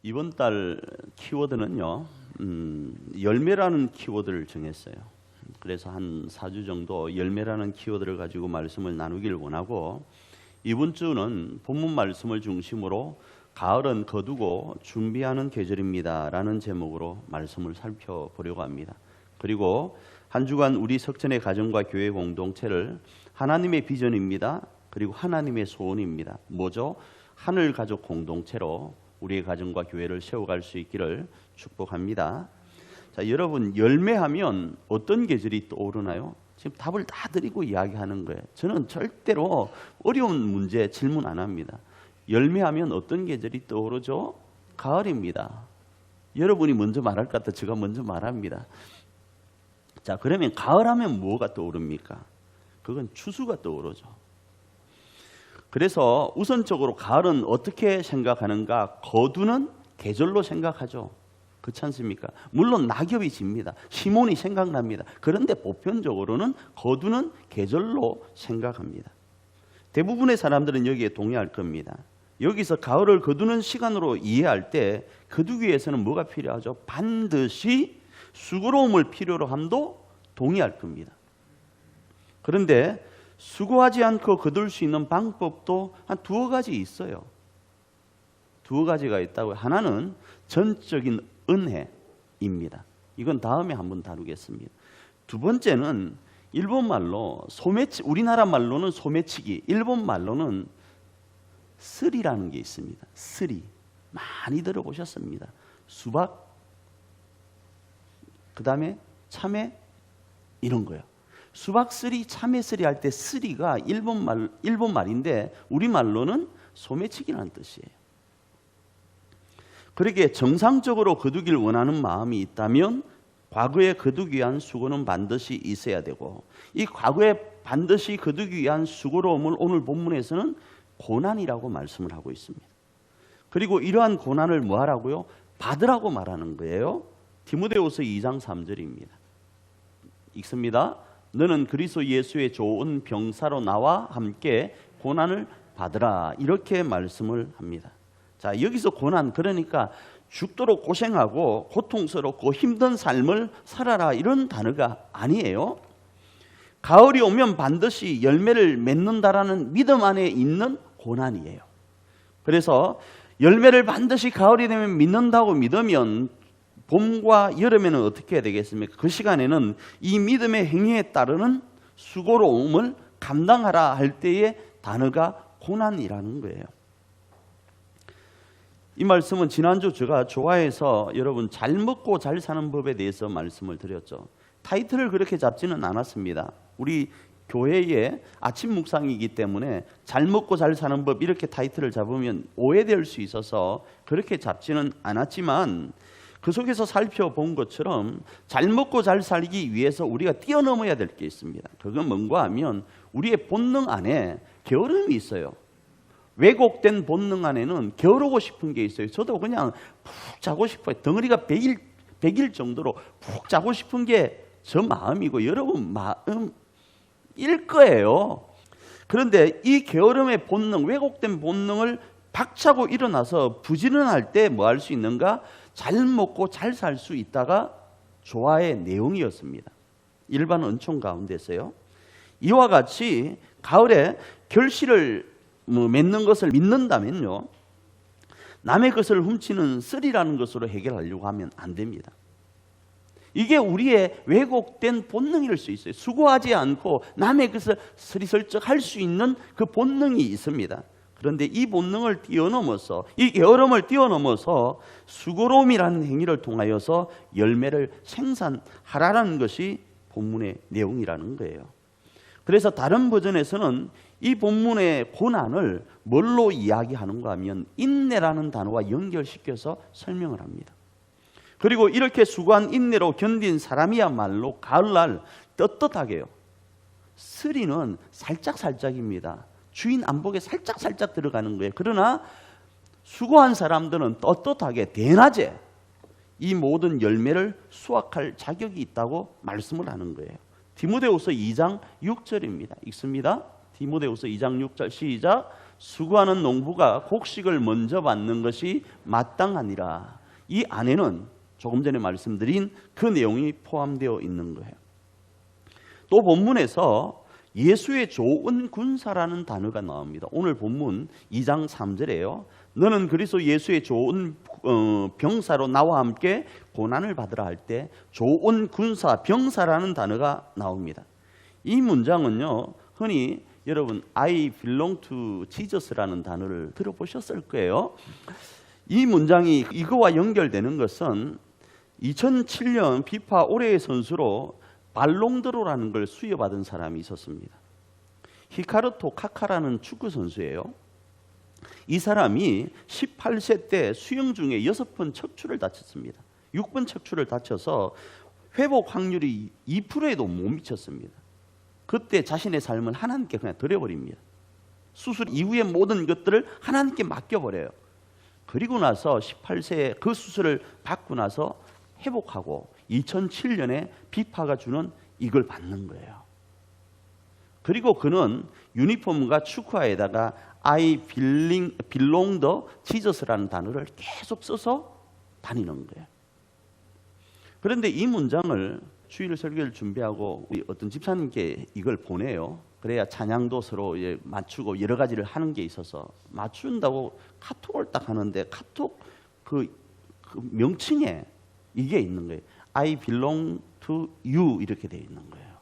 이번 달 키워드는요, 열매라는 키워드를 정했어요. 그래서 한 4주 정도 열매라는 키워드를 가지고 말씀을 나누기를 원하고, 이번 주는 본문 말씀을 중심으로 가을은 거두고 준비하는 계절입니다 라는 제목으로 말씀을 살펴보려고 합니다. 그리고 한 주간 우리 석천의 가정과 교회 공동체를 하나님의 비전입니다, 그리고 하나님의 소원입니다. 뭐죠? 하늘 가족 공동체로 우리의 가정과 교회를 세워갈 수 있기를 축복합니다. 자, 여러분, 열매하면 어떤 계절이 떠오르나요? 지금 답을 다 드리고 이야기하는 거예요. 저는 절대로 어려운 문제 질문 안 합니다. 열매하면 어떤 계절이 떠오르죠? 가을입니다. 여러분이 먼저 말할 것 같아 제가 먼저 말합니다. 자, 그러면 가을하면 뭐가 떠오릅니까? 그건 추수가 떠오르죠. 그래서 우선적으로 가을은 어떻게 생각하는가? 거두는 계절로 생각하죠. 그렇지 않습니까? 물론 낙엽이 집니다. 시몬이 생각납니다. 그런데 보편적으로는 거두는 계절로 생각합니다. 대부분의 사람들은 여기에 동의할 겁니다. 여기서 가을을 거두는 시간으로 이해할 때 거두기 위해서는 뭐가 필요하죠? 반드시 수고로움을 필요로 함도 동의할 겁니다. 그런데 수고하지 않고 거둘 수 있는 방법도 한 두어 가지 있어요. 두어 가지가 있다고요. 하나는 전적인 은혜입니다. 이건 다음에 한번 다루겠습니다. 두 번째는 일본말로 소매치기, 우리나라 말로는 소매치기, 일본 말로는 쓰리라는 게 있습니다. 쓰리. 많이 들어보셨습니다. 수박, 그 다음에 참외, 이런 거요. 수박 쓰리, 참외 쓰리 할 때 쓰리가 일본 말인데 우리말로는 소매치기라는 뜻이에요. 그러기에 정상적으로 거두기를 원하는 마음이 있다면 과거에 거두기 위한 수고는 반드시 있어야 되고, 이 과거에 반드시 거두기 위한 수고로움을 오늘 본문에서는 고난이라고 말씀을 하고 있습니다. 그리고 이러한 고난을 뭐 하라고요? 받으라고 말하는 거예요. 디모데후서 2장 3절입니다. 읽습니다. 너는 그리스도 예수의 좋은 병사로 나와 함께 고난을 받으라, 이렇게 말씀을 합니다. 자, 여기서 고난, 그러니까 죽도록 고생하고 고통스럽고 힘든 삶을 살아라, 이런 단어가 아니에요. 가을이 오면 반드시 열매를 맺는다라는 믿음 안에 있는 고난이에요. 그래서 열매를 반드시 가을이 되면 맺는다고 믿으면 봄과 여름에는 어떻게 해야 되겠습니까? 그 시간에는 이 믿음의 행위에 따르는 수고로움을 감당하라 할 때의 단어가 고난이라는 거예요. 이 말씀은 지난주 제가 좋아해서 여러분 잘 먹고 잘 사는 법에 대해서 말씀을 드렸죠. 타이틀을 그렇게 잡지는 않았습니다. 우리 교회의 아침 묵상이기 때문에 잘 먹고 잘 사는 법, 이렇게 타이틀을 잡으면 오해될 수 있어서 그렇게 잡지는 않았지만, 그 속에서 살펴본 것처럼 잘 먹고 잘 살기 위해서 우리가 뛰어넘어야 될 게 있습니다. 그건 뭔가 하면 우리의 본능 안에 게으름이 있어요. 왜곡된 본능 안에는 게으르고 싶은 게 있어요. 저도 그냥 푹 자고 싶어요. 덩어리가 100일 정도로 푹 자고 싶은 게 저 마음이고 여러분 마음일 거예요. 그런데 이 게으름의 본능, 왜곡된 본능을 박차고 일어나서 부지런할 때 뭐 할 수 있는가? 잘 먹고 잘 살 수 있다가 조화의 내용이었습니다. 일반 은총 가운데서요. 이와 같이 가을에 결실을 맺는 것을 믿는다면요, 남의 것을 훔치는 쓰리라는 것으로 해결하려고 하면 안 됩니다. 이게 우리의 왜곡된 본능일 수 있어요. 수고하지 않고 남의 것을 스리슬쩍 할 수 있는 그 본능이 있습니다. 그런데 이 본능을 뛰어넘어서, 이 게으름을 뛰어넘어서 수고로움이라는 행위를 통하여서 열매를 생산하라는 것이 본문의 내용이라는 거예요. 그래서 다른 버전에서는 이 본문의 고난을 뭘로 이야기하는가 하면 인내라는 단어와 연결시켜서 설명을 합니다. 그리고 이렇게 수고한 인내로 견딘 사람이야말로 가을날 떳떳하게요. 쓰리는 살짝살짝입니다. 주인 안복에 살짝살짝 들어가는 거예요. 그러나 수고한 사람들은 떳떳하게 대낮에 이 모든 열매를 수확할 자격이 있다고 말씀을 하는 거예요. 디모데후서 2장 6절입니다. 읽습니다. 디모데후서 2장 6절 시작. 수고하는 농부가 곡식을 먼저 받는 것이 마땅하니라. 이 안에는 조금 전에 말씀드린 그 내용이 포함되어 있는 거예요. 또 본문에서 예수의 좋은 군사라는 단어가 나옵니다. 오늘 본문 2장 3절에요. 너는 그리스도 예수의 좋은 병사로 나와 함께 고난을 받으라 할 때 좋은 군사, 병사라는 단어가 나옵니다. 이 문장은요, 흔히 여러분 I belong to Jesus라는 단어를 들어보셨을 거예요. 이 문장이 이거와 연결되는 것은 2007년 피파 올해의 선수로 발롱드로라는 걸 수여받은 사람이 있었습니다. 히카르토 카카라는 축구 선수예요. 이 사람이 18세 때 수영 중에 6번 척추를 다쳤습니다. 6번 척추를 다쳐서 회복 확률이 2%에도 못 미쳤습니다. 그때 자신의 삶을 하나님께 그냥 드려버립니다. 수술 이후의 모든 것들을 하나님께 맡겨버려요. 그리고 나서 18세에 그 수술을 받고 나서 회복하고 2007년에 비파가 주는 이걸 받는 거예요. 그리고 그는 유니폼과 축구화에다가 I belong the Jesus라는 단어를 계속 써서 다니는 거예요. 그런데 이 문장을 주일 설교를 준비하고 우리 어떤 집사님께 이걸 보내요. 그래야 찬양도 서로 맞추고 여러 가지를 하는 게 있어서 맞춘다고 카톡을 딱 하는데 카톡 그 명칭에 이게 있는 거예요. I belong to you 이렇게 돼 있는 거예요.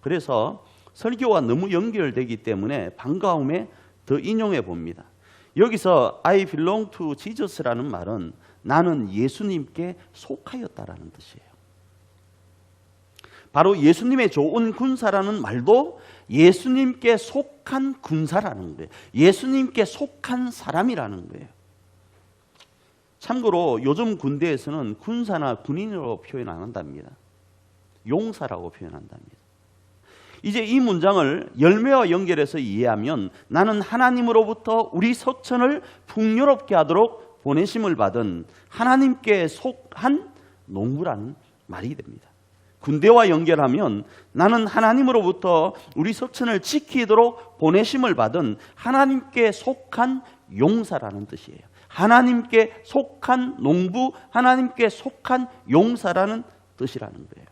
그래서 설교와 너무 연결되기 때문에 반가움에 더 인용해 봅니다. 여기서 I belong to Jesus라는 말은 나는 예수님께 속하였다라는 뜻이에요. 바로 예수님의 좋은 군사라는 말도 예수님께 속한 군사라는 거예요. 예수님께 속한 사람이라는 거예요. 참고로 요즘 군대에서는 군사나 군인으로 표현 안 한답니다. 용사라고 표현한답니다. 이제 이 문장을 열매와 연결해서 이해하면 나는 하나님으로부터 우리 석천을 풍요롭게 하도록 보내심을 받은 하나님께 속한 농부라는 말이 됩니다. 군대와 연결하면 나는 하나님으로부터 우리 석천을 지키도록 보내심을 받은 하나님께 속한 용사라는 뜻이에요. 하나님께 속한 농부, 하나님께 속한 용사라는 뜻이라는 거예요.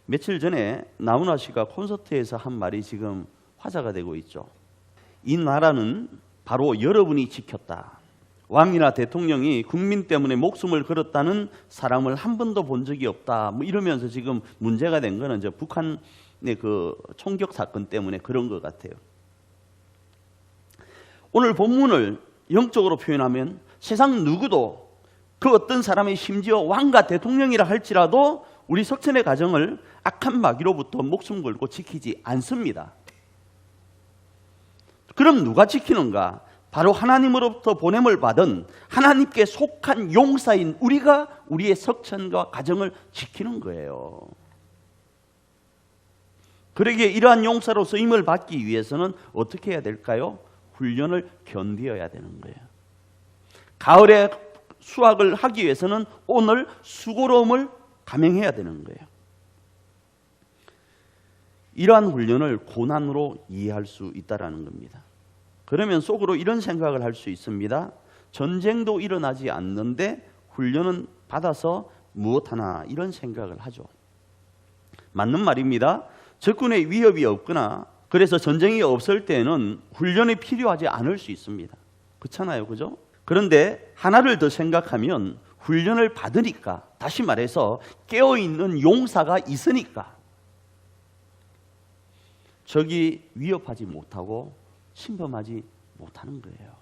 며칠 전에 나훈아 씨가 콘서트에서 한 말이 지금 화제가 되고 있죠. 이 나라는 바로 여러분이 지켰다. 왕이나 대통령이 국민 때문에 목숨을 걸었다는 사람을 한 번도 본 적이 없다. 뭐 이러면서 지금 문제가 된 거는 이제 북한의 그 총격 사건 때문에 그런 것 같아요. 오늘 본문을 영적으로 표현하면 세상 누구도 그 어떤 사람이 심지어 왕과 대통령이라 할지라도 우리 석천의 가정을 악한 마귀로부터 목숨 걸고 지키지 않습니다. 그럼 누가 지키는가? 바로 하나님으로부터 보냄을 받은 하나님께 속한 용사인 우리가 우리의 석천과 가정을 지키는 거예요. 그러기에 이러한 용사로 쓰임을 받기 위해서는 어떻게 해야 될까요? 훈련을 견디어야 되는 거예요. 가을에 수확을 하기 위해서는 오늘 수고로움을 감행해야 되는 거예요. 이러한 훈련을 고난으로 이해할 수 있다는 겁니다. 그러면 속으로 이런 생각을 할 수 있습니다. 전쟁도 일어나지 않는데 훈련은 받아서 무엇하나 이런 생각을 하죠. 맞는 말입니다. 적군의 위협이 없거나 그래서 전쟁이 없을 때는 훈련이 필요하지 않을 수 있습니다. 그렇잖아요, 그죠? 그런데 하나를 더 생각하면 훈련을 받으니까, 다시 말해서 깨어있는 용사가 있으니까 적이 위협하지 못하고 침범하지 못하는 거예요.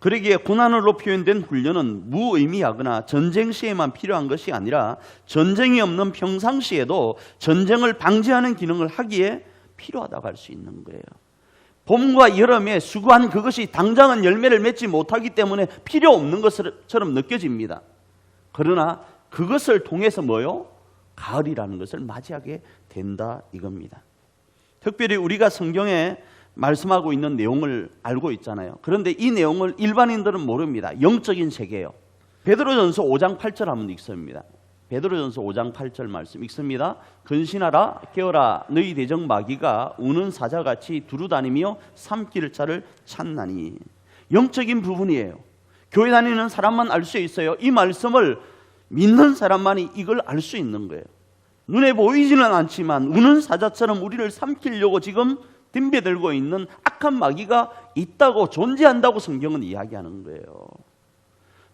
그러기에 고난으로 표현된 훈련은 무의미하거나 전쟁 시에만 필요한 것이 아니라 전쟁이 없는 평상시에도 전쟁을 방지하는 기능을 하기에 필요하다고 할 수 있는 거예요. 봄과 여름에 수고한 그것이 당장은 열매를 맺지 못하기 때문에 필요 없는 것처럼 느껴집니다. 그러나 그것을 통해서 뭐요? 가을이라는 것을 맞이하게 된다 이겁니다. 특별히 우리가 성경에 말씀하고 있는 내용을 알고 있잖아요. 그런데 이 내용을 일반인들은 모릅니다. 영적인 세계예요. 베드로전서 5장 8절 한번 읽습니다. 베드로전서 5장 8절 말씀 읽습니다. 근신하라 깨어라 너희 대적 마귀가 우는 사자같이 두루다니며 삼킬 자를 찾나니. 영적인 부분이에요. 교회 다니는 사람만 알 수 있어요. 이 말씀을 믿는 사람만이 이걸 알 수 있는 거예요. 눈에 보이지는 않지만 우는 사자처럼 우리를 삼키려고 지금 덤벼들고 있는 악한 마귀가 있다고, 존재한다고 성경은 이야기하는 거예요.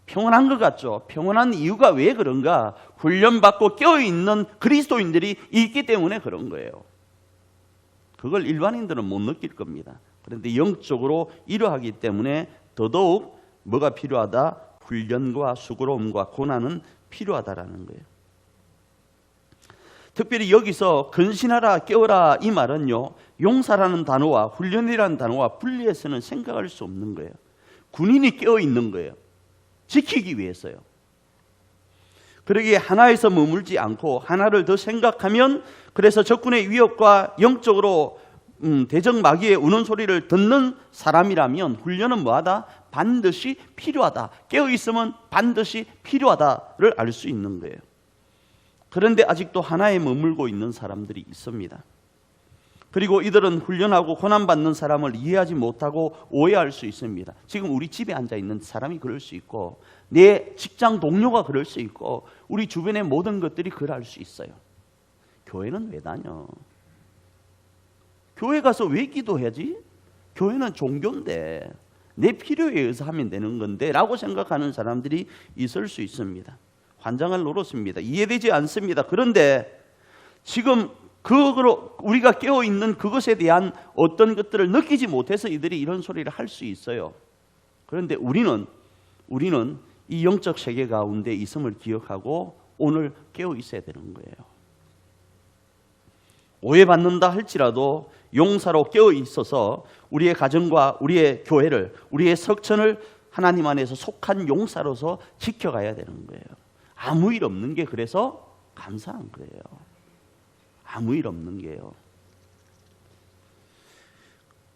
평온한 것 같죠? 평온한 이유가 왜 그런가? 훈련받고 깨어있는 그리스도인들이 있기 때문에 그런 거예요. 그걸 일반인들은 못 느낄 겁니다. 그런데 영적으로 이러하기 때문에 더더욱 뭐가 필요하다? 훈련과 수고로움과 고난은 필요하다라는 거예요. 특별히 여기서 근신하라 깨어라 이 말은요, 용사라는 단어와 훈련이라는 단어와 분리해서는 생각할 수 없는 거예요. 군인이 깨어있는 거예요. 지키기 위해서요. 그러기에 하나에서 머물지 않고 하나를 더 생각하면, 그래서 적군의 위협과 영적으로 대적 마귀의 우는 소리를 듣는 사람이라면 훈련은 뭐하다? 반드시 필요하다. 깨어있으면 반드시 필요하다를 알 수 있는 거예요. 그런데 아직도 하나에 머물고 있는 사람들이 있습니다. 그리고 이들은 훈련하고 고난받는 사람을 이해하지 못하고 오해할 수 있습니다. 지금 우리 집에 앉아있는 사람이 그럴 수 있고, 내 직장 동료가 그럴 수 있고, 우리 주변의 모든 것들이 그럴 수 있어요. 교회는 왜 다녀? 교회 가서 왜 기도해야지? 교회는 종교인데 내 필요에 의해서 하면 되는 건데 라고 생각하는 사람들이 있을 수 있습니다. 환장할 노릇입니다. 이해되지 않습니다. 그런데 지금 그거로 우리가 깨어있는 그것에 대한 어떤 것들을 느끼지 못해서 이들이 이런 소리를 할 수 있어요. 그런데 우리는 이 영적 세계 가운데 있음을 기억하고 오늘 깨어 있어야 되는 거예요. 오해받는다 할지라도 용사로 깨어 있어서 우리의 가정과 우리의 교회를, 우리의 석천을 하나님 안에서 속한 용사로서 지켜가야 되는 거예요. 아무 일 없는 게 그래서 감사한 거예요. 아무 일 없는 게요.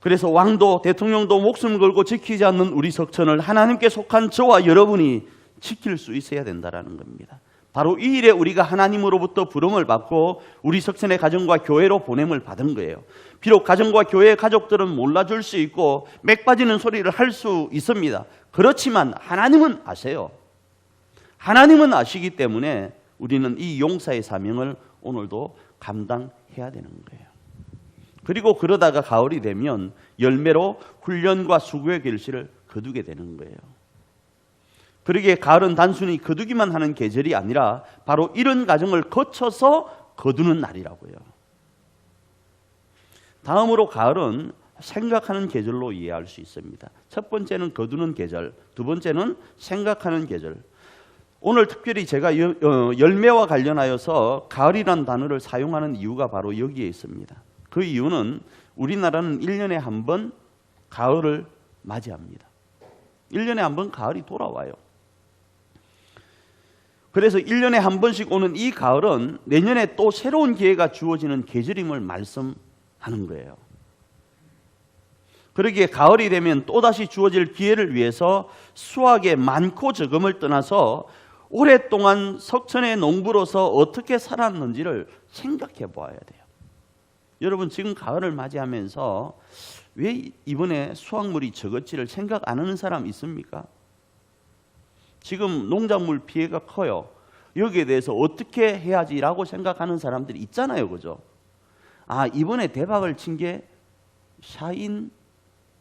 그래서 왕도 대통령도 목숨 걸고 지키지 않는 우리 석천을 하나님께 속한 저와 여러분이 지킬 수 있어야 된다는 겁니다. 바로 이 일에 우리가 하나님으로부터 부름을 받고 우리 석천의 가정과 교회로 보냄을 받은 거예요. 비록 가정과 교회의 가족들은 몰라줄 수 있고 맥 빠지는 소리를 할 수 있습니다. 그렇지만 하나님은 아세요. 하나님은 아시기 때문에 우리는 이 용사의 사명을 오늘도 감당해야 되는 거예요. 그리고 그러다가 가을이 되면 열매로 훈련과 수고의 결실을 거두게 되는 거예요. 그러기에 가을은 단순히 거두기만 하는 계절이 아니라 바로 이런 과정을 거쳐서 거두는 날이라고요. 다음으로 가을은 생각하는 계절로 이해할 수 있습니다. 첫 번째는 거두는 계절, 두 번째는 생각하는 계절. 오늘 특별히 제가 열매와 관련하여서 가을이라는 단어를 사용하는 이유가 바로 여기에 있습니다. 그 이유는 우리나라는 1년에 한 번 가을을 맞이합니다. 1년에 한 번 가을이 돌아와요. 그래서 1년에 한 번씩 오는 이 가을은 내년에 또 새로운 기회가 주어지는 계절임을 말씀하는 거예요. 그러기에 가을이 되면 또다시 주어질 기회를 위해서 수확의 많고 적음을 떠나서 오랫동안 석천의 농부로서 어떻게 살았는지를 생각해 보아야 돼요. 여러분, 지금 가을을 맞이하면서 왜 이번에 수확물이 적었지를 생각 안 하는 사람 있습니까? 지금 농작물 피해가 커요. 여기에 대해서 어떻게 해야지라고 생각하는 사람들이 있잖아요. 그죠? 아, 이번에 대박을 친 게 샤인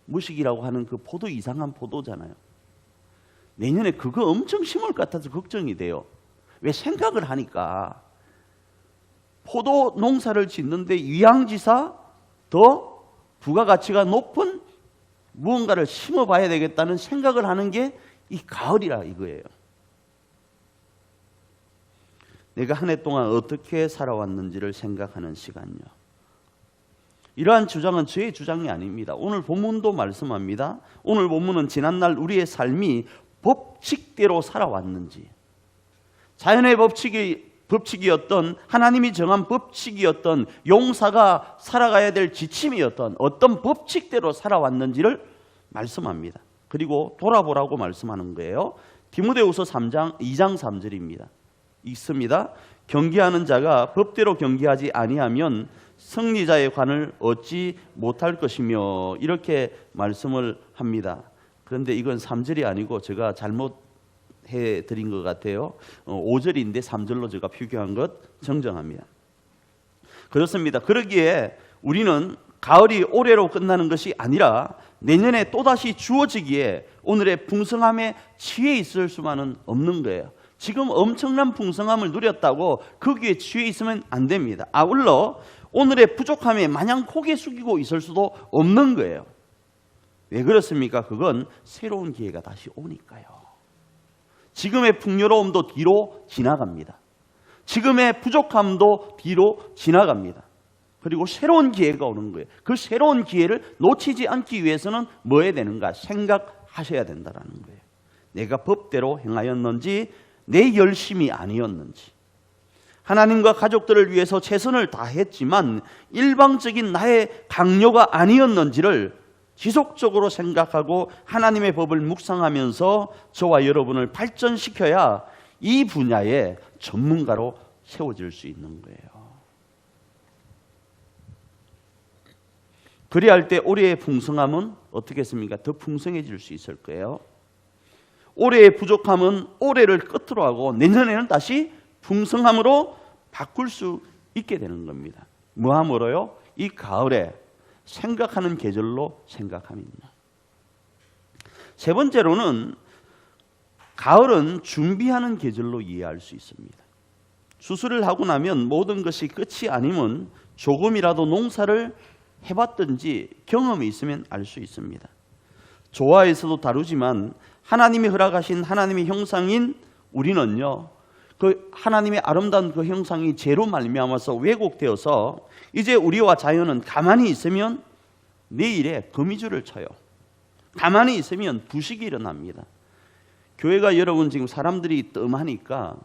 무식이라고 하는 그 포도, 이상한 포도잖아요. 내년에 그거 엄청 심을 것 같아서 걱정이 돼요. 왜? 생각을 하니까 포도 농사를 짓는데 위양지사 더 부가가치가 높은 무언가를 심어봐야 되겠다는 생각을 하는 게 이 가을이라 이거예요. 내가 한 해 동안 어떻게 살아왔는지를 생각하는 시간요. 이러한 주장은 저의 주장이 아닙니다. 오늘 본문도 말씀합니다. 오늘 본문은 지난날 우리의 삶이 법칙대로 살아왔는지, 자연의 법칙이었던, 하나님이 정한 법칙이었던, 용사가 살아가야 될 지침이었던 어떤 법칙대로 살아왔는지를 말씀합니다. 그리고 돌아보라고 말씀하는 거예요. 디모데후서 2장 3절입니다. 있습니다. 경계하는 자가 법대로 경계하지 아니하면 승리자의 관을 얻지 못할 것이며, 이렇게 말씀을 합니다. 그런데 이건 3절이 아니고 제가 잘못해 드린 것 같아요. 5절인데 3절로 제가 표기한 것 정정합니다. 그렇습니다. 그러기에 우리는 가을이 올해로 끝나는 것이 아니라 내년에 또다시 주어지기에 오늘의 풍성함에 취해 있을 수만은 없는 거예요. 지금 엄청난 풍성함을 누렸다고 거기에 취해 있으면 안 됩니다. 아울러 오늘의 부족함에 마냥 고개 숙이고 있을 수도 없는 거예요. 왜 그렇습니까? 그건 새로운 기회가 다시 오니까요. 지금의 풍요로움도 뒤로 지나갑니다. 지금의 부족함도 뒤로 지나갑니다. 그리고 새로운 기회가 오는 거예요. 그 새로운 기회를 놓치지 않기 위해서는 뭐 해야 되는가? 생각하셔야 된다는 거예요. 내가 법대로 행하였는지, 내 열심이 아니었는지. 하나님과 가족들을 위해서 최선을 다했지만 일방적인 나의 강요가 아니었는지를 지속적으로 생각하고 하나님의 법을 묵상하면서 저와 여러분을 발전시켜야 이 분야의 전문가로 세워질 수 있는 거예요. 그래야 할 때 올해의 풍성함은 어떻게 했습니까? 더 풍성해질 수 있을 거예요. 올해의 부족함은 올해를 끝으로 하고 내년에는 다시 풍성함으로 바꿀 수 있게 되는 겁니다. 뭐함으로요? 이 가을에 생각하는 계절로 생각함입니다. 세 번째로는 가을은 준비하는 계절로 이해할 수 있습니다. 수술을 하고 나면 모든 것이 끝이 아니면 조금이라도 농사를 해봤든지 경험이 있으면 알 수 있습니다. 조화에서도 다루지만 하나님이 허락하신 하나님의 형상인 우리는요, 그 하나님의 아름다운 그 형상이 죄로 말미암아서 왜곡되어서 이제 우리와 자연은 가만히 있으면 내일에 거미줄을 쳐요. 가만히 있으면 부식이 일어납니다. 교회가 여러분 지금 사람들이 뜸하니까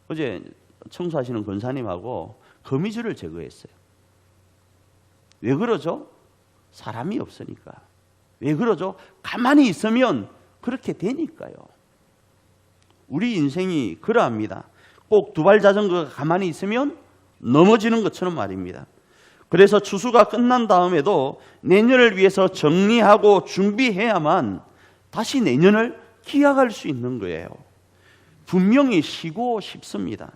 어제 청소하시는 권사님하고 거미줄을 제거했어요. 왜 그러죠? 사람이 없으니까. 왜 그러죠? 가만히 있으면 그렇게 되니까요. 우리 인생이 그러합니다. 꼭 두발 자전거가 가만히 있으면 넘어지는 것처럼 말입니다. 그래서 추수가 끝난 다음에도 내년을 위해서 정리하고 준비해야만 다시 내년을 기약할 수 있는 거예요. 분명히 쉬고 싶습니다.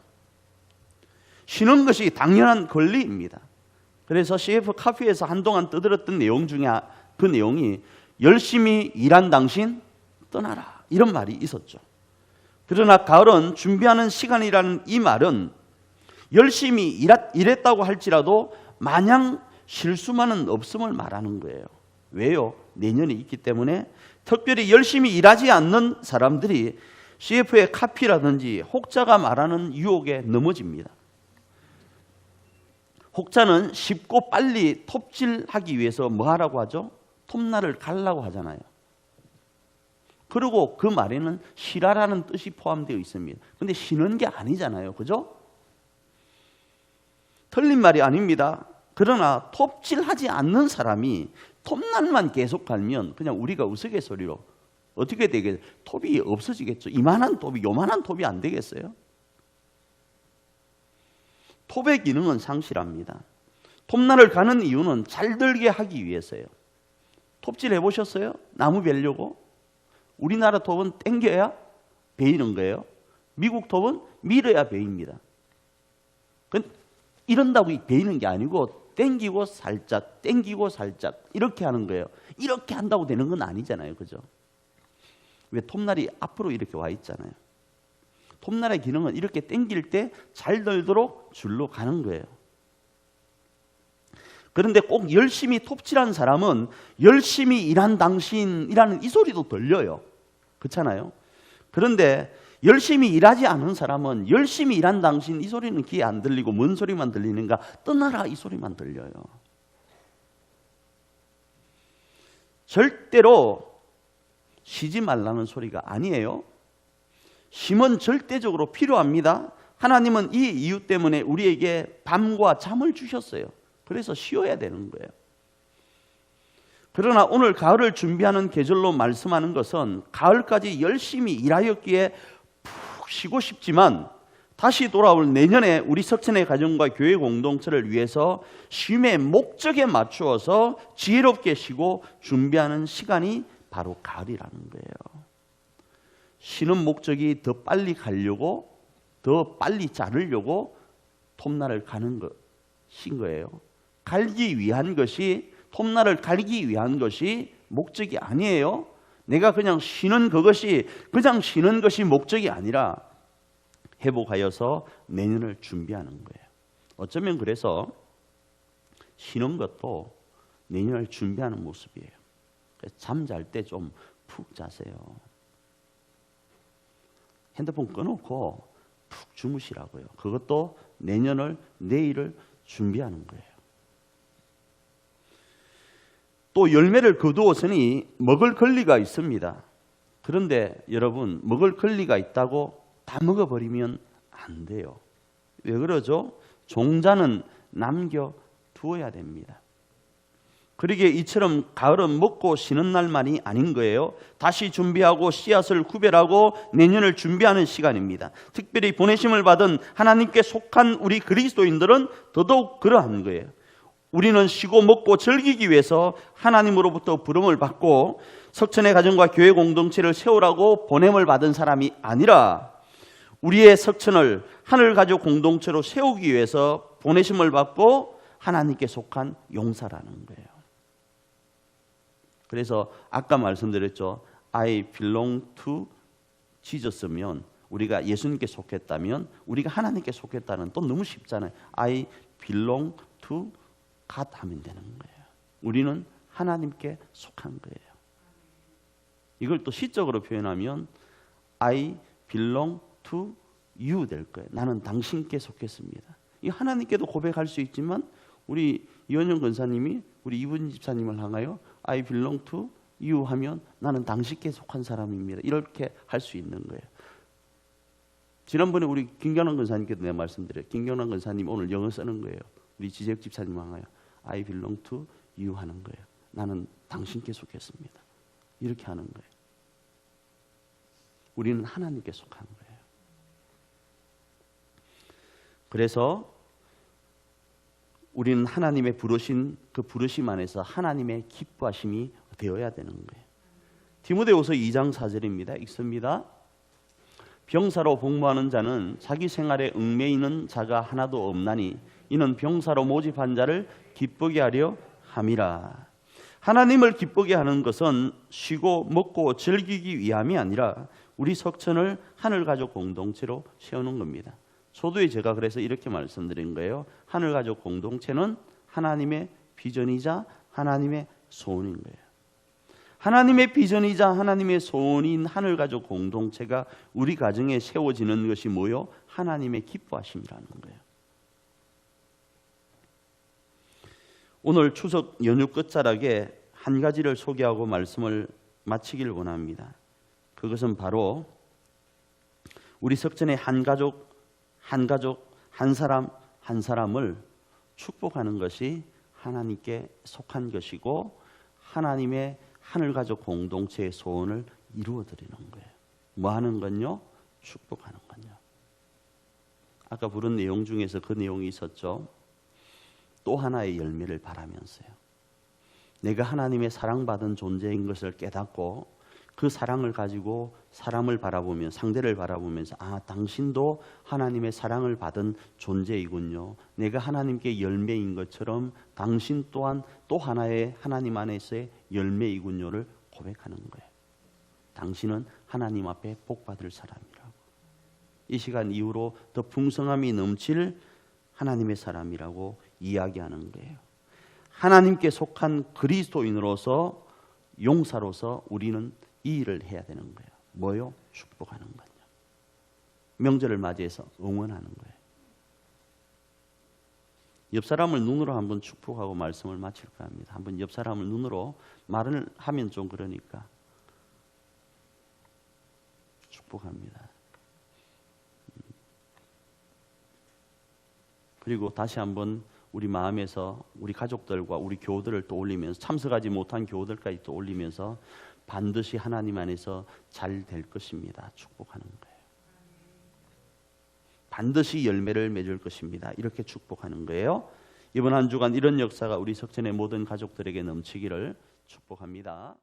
쉬는 것이 당연한 권리입니다. 그래서 CF 카페에서 한동안 떠들었던 내용 중에 그 내용이 열심히 일한 당신 떠나라, 이런 말이 있었죠. 그러나 가을은 준비하는 시간이라는 이 말은 열심히 일했다고 할지라도 마냥 쉴 수만은 없음을 말하는 거예요. 왜요? 내년이 있기 때문에. 특별히 열심히 일하지 않는 사람들이 CF의 카피라든지 혹자가 말하는 유혹에 넘어집니다. 혹자는 쉽고 빨리 톱질하기 위해서 뭐 하라고 하죠? 톱날을 갈라고 하잖아요. 그리고 그 말에는 쉬라라는 뜻이 포함되어 있습니다. 근데 쉬는 게 아니잖아요. 그죠? 틀린 말이 아닙니다. 그러나 톱질하지 않는 사람이 톱날만 계속 갈면 그냥 우리가 우스갯소리로 어떻게 되겠어요? 톱이 없어지겠죠. 이만한 톱이 요만한 톱이 안 되겠어요? 톱의 기능은 상실합니다. 톱날을 가는 이유는 잘 들게 하기 위해서예요. 톱질 해보셨어요? 나무 베려고? 우리나라 톱은 당겨야 베이는 거예요. 미국 톱은 밀어야 베입니다. 이런다고 베이는 게 아니고 당기고 살짝, 당기고 살짝 이렇게 하는 거예요. 이렇게 한다고 되는 건 아니잖아요. 그죠? 왜 톱날이 앞으로 이렇게 와 있잖아요. 톱날의 기능은 이렇게 당길 때 잘 들도록 줄로 가는 거예요. 그런데 꼭 열심히 톱질한 사람은 열심히 일한 당신이라는 이 소리도 들려요. 그렇잖아요. 그런데 열심히 일하지 않은 사람은 열심히 일한 당신 이 소리는 귀에 안 들리고 뭔 소리만 들리는가? 떠나라 이 소리만 들려요. 절대로 쉬지 말라는 소리가 아니에요. 쉼은 절대적으로 필요합니다. 하나님은 이 이유 때문에 우리에게 밤과 잠을 주셨어요. 그래서 쉬어야 되는 거예요. 그러나 오늘 가을을 준비하는 계절로 말씀하는 것은 가을까지 열심히 일하였기에 푹 쉬고 싶지만 다시 돌아올 내년에 우리 석천의 가정과 교회 공동체를 위해서 쉼의 목적에 맞추어서 지혜롭게 쉬고 준비하는 시간이 바로 가을이라는 거예요. 쉬는 목적이 더 빨리 가려고, 더 빨리 자르려고 톱날을 가는 것인 거예요. 갈기 위한 것이, 톱날을 갈기 위한 것이 목적이 아니에요. 내가 그냥 쉬는 것이 목적이 아니라 회복하여서 내년을 준비하는 거예요. 어쩌면 그래서 쉬는 것도 내년을 준비하는 모습이에요. 잠잘 때 좀 푹 자세요. 핸드폰 꺼놓고 푹 주무시라고요. 그것도 내일을 준비하는 거예요. 또 열매를 거두었으니 먹을 권리가 있습니다. 그런데 여러분, 먹을 권리가 있다고 다 먹어버리면 안 돼요. 왜 그러죠? 종자는 남겨두어야 됩니다. 그러기에 이처럼 가을은 먹고 쉬는 날만이 아닌 거예요. 다시 준비하고 씨앗을 구별하고 내년을 준비하는 시간입니다. 특별히 보내심을 받은 하나님께 속한 우리 그리스도인들은 더더욱 그러한 거예요. 우리는 쉬고 먹고 즐기기 위해서 하나님으로부터 부름을 받고 석천의 가정과 교회 공동체를 세우라고 보냄을 받은 사람이 아니라 우리의 석천을 하늘가족 공동체로 세우기 위해서 보내심을 받고 하나님께 속한 용사라는 거예요. 그래서 아까 말씀드렸죠. I belong to Jesus면, 우리가 예수님께 속했다면 우리가 하나님께 속했다는, 또 너무 쉽잖아요. I belong to God 하면 되는 거예요. 우리는 하나님께 속한 거예요. 이걸 또 시적으로 표현하면 I belong to you 될 거예요. 나는 당신께 속했습니다. 이 하나님께도 고백할 수 있지만 우리 이원영 권사님이 우리 이분 집사님을 향하여 I belong to you 하면 나는 당신께 속한 사람입니다. 이렇게 할 수 있는 거예요. 지난번에 우리 김경남 권사님께도 내가 말씀드려요. 김경남 권사님 오늘 영어 쓰는 거예요. 우리 지적 집사님 향하여 I belong to you 하는 거예요. 나는 당신께 속했습니다. 이렇게 하는 거예요. 우리는 하나님께 속한 거예요. 그래서 우리는 하나님의 부르신 그 부르심 안에서 하나님의 기뻐하심이 되어야 되는 거예요. 디모데후서 2장 4절입니다. 읽습니다. 병사로 복무하는 자는 자기 생활에 얽매이는 자가 하나도 없나니 이는 병사로 모집한 자를 기쁘게 하려 함이라. 하나님을 기쁘게 하는 것은 쉬고 먹고 즐기기 위함이 아니라 우리 석천을 하늘가족 공동체로 세우는 겁니다. 소도에 제가 그래서 이렇게 말씀드린 거예요. 하늘가족 공동체는 하나님의 비전이자 하나님의 소원인 거예요. 하나님의 비전이자 하나님의 소원인 하늘가족 공동체가 우리 가정에 세워지는 것이 뭐요? 하나님의 기뻐하심이라는 거예요. 오늘 추석 연휴 끝자락에 한 가지를 소개하고 말씀을 마치길 원합니다. 그것은 바로 우리 석천의 한 가족, 한 사람, 한 사람을 축복하는 것이 하나님께 속한 것이고 하나님의 하늘가족 공동체의 소원을 이루어드리는 거예요. 뭐 하는 건요? 축복하는 건요. 아까 부른 내용 중에서 그 내용이 있었죠. 또 하나의 열매를 바라면서요. 내가 하나님의 사랑받은 존재인 것을 깨닫고 그 사랑을 가지고 사람을 바라보면, 상대를 바라보면서 당신도 하나님의 사랑을 받은 존재이군요. 내가 하나님께 열매인 것처럼 당신 또한 또 하나의 하나님 안에서의 열매이군요를 고백하는 거예요. 당신은 하나님 앞에 복받을 사람이라고. 이 시간 이후로 더 풍성함이 넘칠 하나님의 사람이라고 이야기하는 거예요. 하나님께 속한 그리스도인으로서, 용사로서 우리는 이 일을 해야 되는 거예요. 뭐요? 축복하는 거예요. 명절을 맞이해서 응원하는 거예요. 옆 사람을 눈으로 한번 축복하고 말씀을 마칠까 합니다. 한번 옆 사람을 눈으로, 말을 하면 좀 그러니까 축복합니다. 그리고 다시 한번 우리 마음에서 우리 가족들과 우리 교우들을 떠올리면서, 참석하지 못한 교우들까지 떠올리면서 반드시 하나님 안에서 잘 될 것입니다. 축복하는 거예요. 반드시 열매를 맺을 것입니다. 이렇게 축복하는 거예요. 이번 한 주간 이런 역사가 우리 석천의 모든 가족들에게 넘치기를 축복합니다.